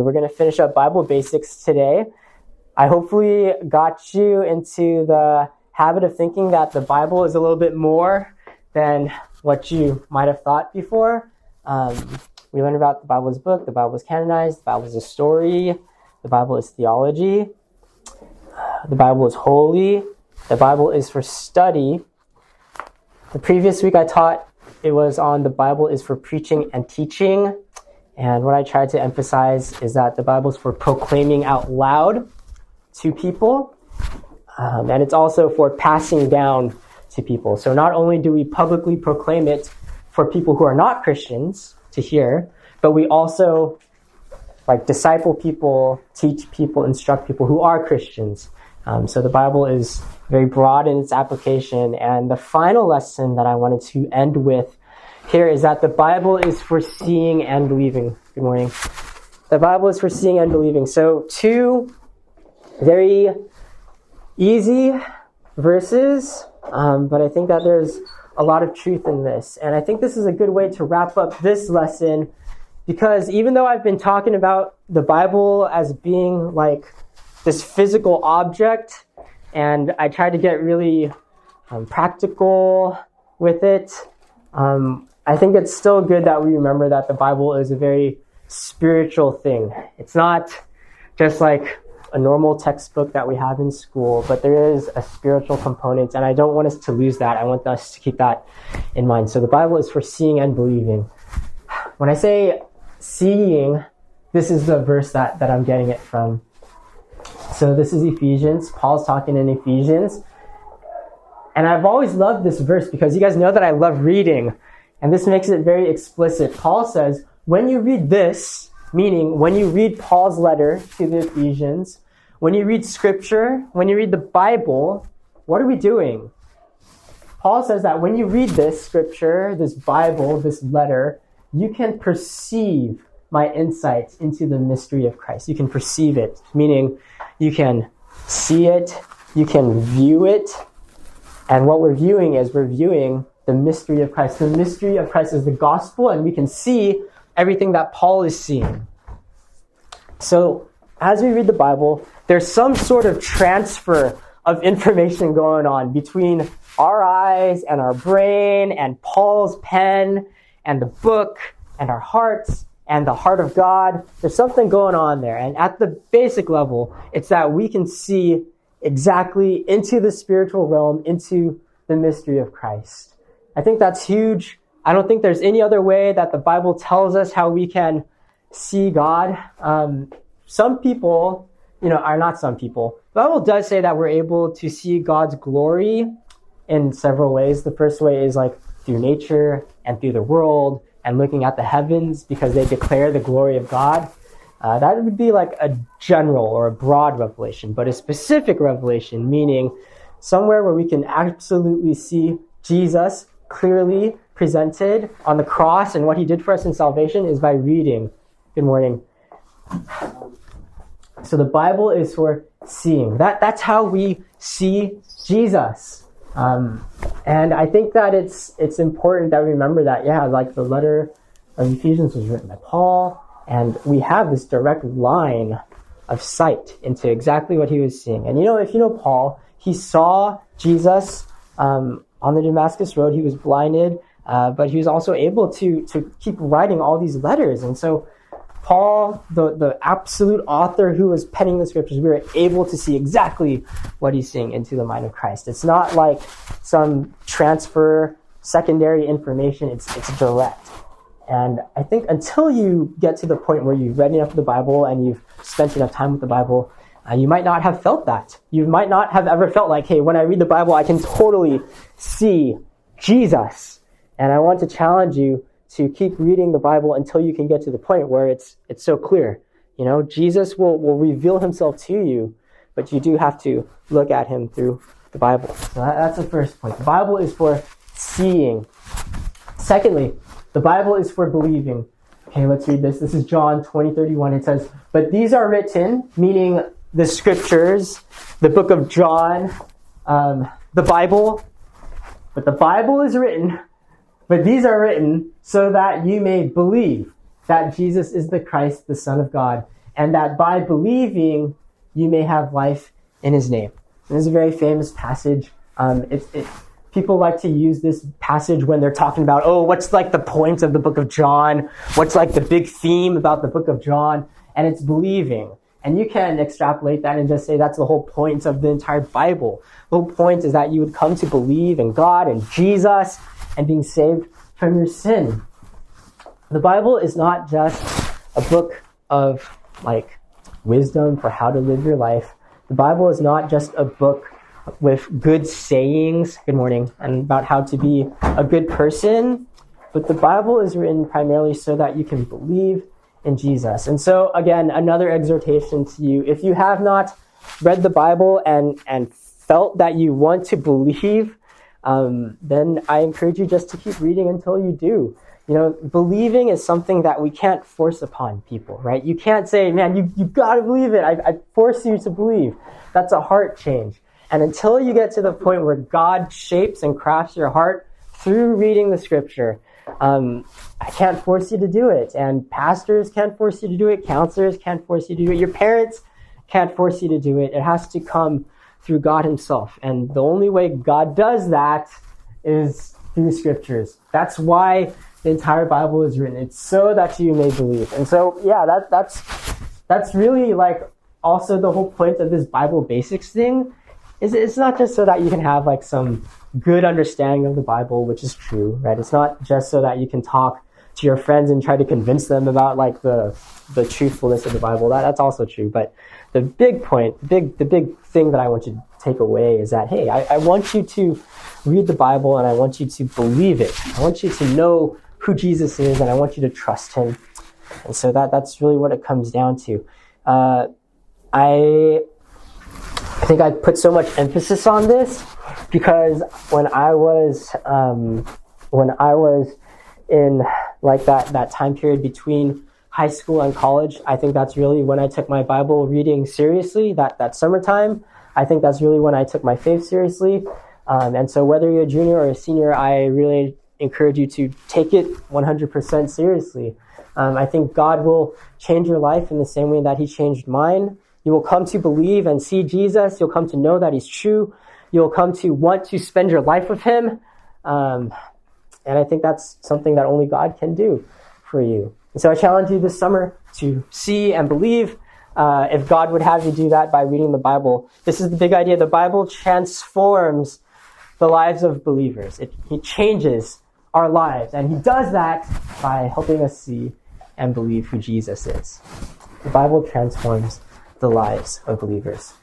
We're going to finish up Bible basics today. I hopefully got you into the habit of thinking that the Bible is a little bit more than what you might have thought before. We learned about the Bible is a book, the Bible is canonized, the Bible is a story, the Bible is theology, the Bible is holy, the Bible is for study. The previous week I taught it was on the Bible is for preaching and teaching. And what I tried to emphasize is that the Bible is for proclaiming out loud to people. And it's also for passing down to people. So not only do we publicly proclaim it for people who are not Christians to hear, but we also disciple people, teach people, instruct people who are Christians. So the Bible is very broad in its application. And the final lesson that I wanted to end with here is that the Bible is for seeing and believing. Good morning. The Bible is for seeing and believing. So two very easy verses, but I think that there's a lot of truth in this. And I think this is a good way to wrap up this lesson, because even though I've been talking about the Bible as being like this physical object, and I tried to get really practical with it, I think it's still good that we remember that the Bible is a very spiritual thing. It's not just like a normal textbook that we have in school, but there is a spiritual component, and I don't want us to lose that. I want us to keep that in mind. So the Bible is for seeing and believing. When I say seeing, this is the verse that I'm getting it from. So this is Ephesians. Paul's talking in Ephesians. And I've always loved this verse because you guys know that I love reading. And this makes it very explicit. Paul says, when you read this, meaning when you read Paul's letter to the Ephesians, when you read scripture, when you read the Bible, what are we doing? Paul says that when you read this scripture, this Bible, this letter, you can perceive my insights into the mystery of Christ. You can perceive it, meaning you can see it, you can view it. And what we're viewing is we're viewing the mystery of Christ. The mystery of Christ is the gospel, and we can see everything that Paul is seeing. So as we read the Bible, there's some sort of transfer of information going on between our eyes and our brain and Paul's pen and the book and our hearts and the heart of God. There's something going on there. And at the basic level, it's that we can see exactly into the spiritual realm, into the mystery of Christ. I think that's huge. I don't think there's any other way that the Bible tells us how we can see God. Some people, are not some people. The Bible does say that we're able to see God's glory in several ways. The first way is through nature and through the world and looking at the heavens because they declare the glory of God. That would be like a general or a broad revelation, but a specific revelation, meaning somewhere where we can absolutely see Jesus clearly presented on the cross and what he did for us in salvation is by reading. Good morning. So the Bible is for seeing. That's how we see Jesus. And I think that it's important that we remember that, the letter of Ephesians was written by Paul, and we have this direct line of sight into exactly what he was seeing. And if you know Paul, he saw Jesus on the Damascus Road. He was blinded, but he was also able to keep writing all these letters. And so Paul, the absolute author who was penning the scriptures, we were able to see exactly what he's seeing into the mind of Christ. It's not like some transfer, secondary information. It's direct. And I think until you get to the point where you've read enough of the Bible and you've spent enough time with the Bible, you might not have felt that. You might not have ever felt like, hey, when I read the Bible, I can totally see Jesus. And I want to challenge you to keep reading the Bible until you can get to the point where it's so clear. Jesus will reveal himself to you, but you do have to look at him through the Bible. So that's the first point. The Bible is for seeing. Secondly, the Bible is for believing. Okay, let's read this. This is John 20:31. It says, "But these are written," meaning the scriptures, the book of John, the Bible. "But the Bible is written, but these are written so that you may believe that Jesus is the Christ, the Son of God, and that by believing you may have life in his name. And this is a very famous passage. People like to use this passage when they're talking about, what's like the point of the book of John? What's like the big theme about the book of John? And it's believing. And you can extrapolate that and just say that's the whole point of the entire Bible. The whole point is that you would come to believe in God and Jesus and being saved from your sin. The Bible is not just a book of like wisdom for how to live your life. The Bible is not just a book with good sayings, good morning, and about how to be a good person, but the Bible is written primarily so that you can believe in Jesus. And so, again, another exhortation to you. If you have not read the Bible and felt that you want to believe, then I encourage you just to keep reading until you do. You know, believing is something that we can't force upon people, right? You can't say, man, you got to believe it. I force you to believe. That's a heart change. And until you get to the point where God shapes and crafts your heart through reading the scripture, I can't force you to do it. And pastors can't force you to do it. Counselors can't force you to do it. Your parents can't force you to do it. It has to come through God himself. And the only way God does that is through scriptures. That's why the entire Bible is written. It's so that you may believe. And so, yeah, that's really like also the whole point of this Bible basics thing. It's not just so that you can have like some good understanding of the Bible, which is true, right? It's not just so that you can talk to your friends and try to convince them about like the truthfulness of the Bible. That's also true. But the big point, the big thing that I want you to take away is that, hey, I want you to read the Bible and I want you to believe it. I want you to know who Jesus is and I want you to trust him. And so that's really what it comes down to. I think I put so much emphasis on this because when I was in like that time period between high school and college, I think that's really when I took my Bible reading seriously, that summertime. I think that's really when I took my faith seriously. And so whether you're a junior or a senior, I really encourage you to take it 100% seriously. I think God will change your life in the same way that he changed mine. You will come to believe and see Jesus. You'll come to know that he's true. You'll come to want to spend your life with him. And I think that's something that only God can do for you. And so I challenge you this summer to see and believe. If God would have you do that by reading the Bible. This is the big idea. The Bible transforms the lives of believers. He changes our lives. And he does that by helping us see and believe who Jesus is. The Bible transforms the lives of believers.